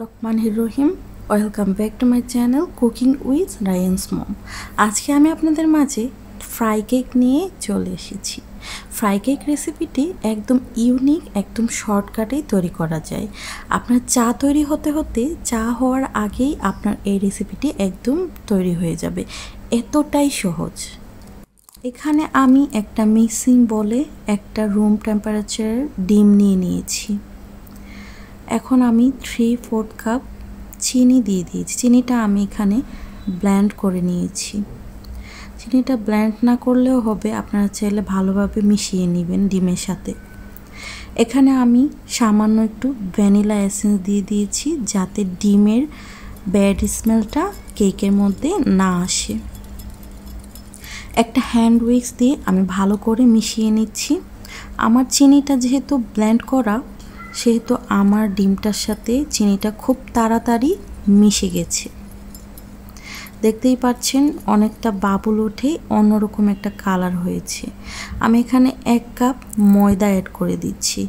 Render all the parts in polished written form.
রহমানির রহিম। Welcome back to my channel cooking with Rayan's mom. আজকে আমি আপনাদের মাঝে ফ্রাই কেক নিয়ে চলে এসেছি। ফ্রাই কেক রেসিপিটি একদম ইউনিক, একদম শর্টকাটেই তৈরি করা যায়। আপনার চা তৈরি হতে হতে চা হওয়ার আগেই আপনার এই রেসিপিটি একদম তৈরি হয়ে যাবে, এতটাই সহজ। এখানে আমি একটা মিক্সিং বলে একটা রুম টেম্পারেচারের ডিম নিয়ে নিয়েছি। এখন আমি 3/4 কাপ চিনি দিয়ে দিয়েছি। চিনিটা আমি এখানে ব্লেন্ড করে নিয়েছি। চিনিটা ব্লেন্ড না করলেও হবে, আপনারা চাইলে ভালোভাবে মিশিয়ে নেবেন ডিমের সাথে। এখানে আমি সামান্য একটু ভ্যানিলা এসেন্স দিয়ে দিয়েছি, যাতে ডিমের ব্যাড স্মেলটা কেকের মধ্যে না আসে। একটা হ্যান্ড উইক্স দিয়ে আমি ভালো করে মিশিয়ে নিচ্ছি। আমার চিনিটা যেহেতু ব্লেন্ড করা, সেহেতু আমার ডিমটার সাথে চিনিটা খুব তাড়াতাড়ি মিশে গেছে। দেখতেই পাচ্ছেন অনেকটা বাবুল উঠে অন্যরকম একটা কালার হয়েছে। আমি এখানে 1 কাপ ময়দা অ্যাড করে দিচ্ছি।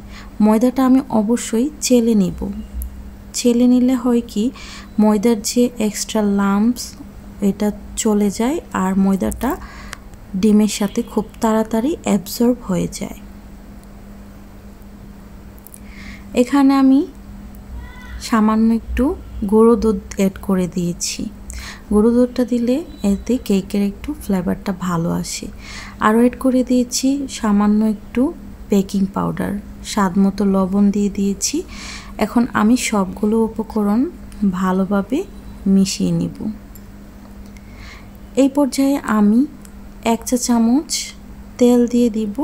ময়দাটা আমি অবশ্যই চেলে নেব। চেলে নিলে হয় কি, ময়দার যে এক্সট্রা লাম্পস এটা চলে যায় আর ময়দাটা ডিমের সাথে খুব তাড়াতাড়ি অ্যাবজর্ব হয়ে যায়। এখানে আমি সামান্য একটু গুঁড়ো দুধ অ্যাড করে দিয়েছি। গুঁড়ো দুধটা দিলে এতে কেকের একটু ফ্লেভারটা ভালো আসে। আরও অ্যাড করে দিয়েছি সামান্য একটু বেকিং পাউডার, স্বাদ মতো লবণ দিয়ে দিয়েছি। এখন আমি সবগুলো উপকরণ ভালোভাবে মিশিয়ে নিব। এই পর্যায়ে আমি 1 চা চামচ তেল দিয়ে দিব।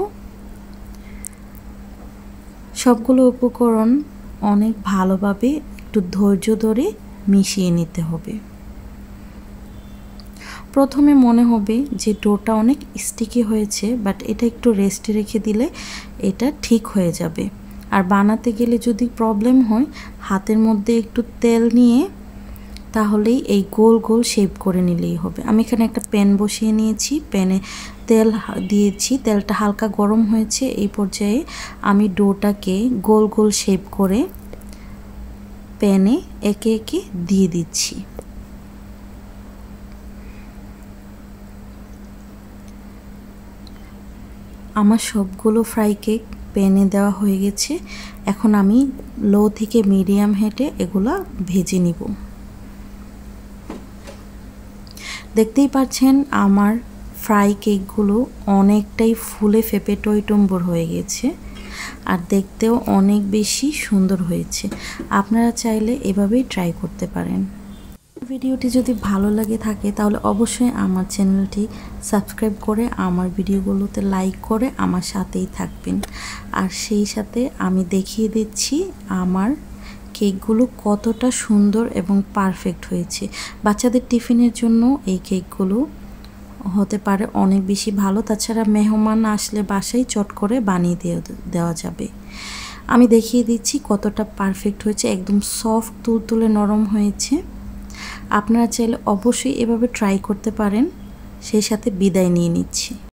সবগুলো উপকরণ অনেক ভালোভাবে একটু ধৈর্য ধরে মিশিয়ে নিতে হবে। প্রথমে মনে হবে যে ডোটা অনেক স্টিকি হয়েছে, বাট এটা একটু রেস্টে রেখে দিলে এটা ঠিক হয়ে যাবে। আর বানাতে গেলে যদি প্রবলেম হয়, হাতের মধ্যে একটু তেল নিয়ে তাহলেই এই গোল গোল শেপ করে নিলেই হবে। আমি এখানে একটা প্যান বসিয়ে নিয়েছি, প্যানে তেল দিয়েছি, তেলটা হালকা গরম হয়েছে। এই পর্যায়ে আমি ডোটাকে গোল গোল শেপ করে প্যানে একে একে দিয়ে দিচ্ছি। আমার সবগুলো ফ্রাই কেক প্যানে দেওয়া হয়ে গেছে। এখন আমি লো থেকে মিডিয়াম হিটে এগুলা ভেজে নিব। দেখতেই পাচ্ছেন আমার ফ্রাই কেকগুলো অনেকটাই ফুলে ফেপে টইটম্বুর হয়ে গেছে আর দেখতেও অনেক বেশি সুন্দর হয়েছে। আপনারা চাইলে এভাবেই ট্রাই করতে পারেন। ভিডিওটি যদি ভালো লাগে থাকে তাহলে অবশ্যই আমার চ্যানেলটি সাবস্ক্রাইব করে আমার ভিডিওগুলোতে লাইক করে আমার সাথেই থাকবেন। আর সেই সাথে আমি দেখিয়ে দিচ্ছি আমার কেকগুলো কতটা সুন্দর এবং পারফেক্ট হয়েছে। বাচ্চাদের টিফিনের জন্য এই কেকগুলো হতে পারে অনেক বেশি ভালো। তাছাড়া মেহমান আসলে বাসায় চট করে বানিয়ে দেওয়া যাবে। আমি দেখিয়ে দিচ্ছি কতটা পারফেক্ট হয়েছে, একদম সফট তুলতুলে নরম হয়েছে। আপনারা চাইলে অবশ্যই এভাবে ট্রাই করতে পারেন। সেই সাথে বিদায় নিয়ে নিচ্ছি।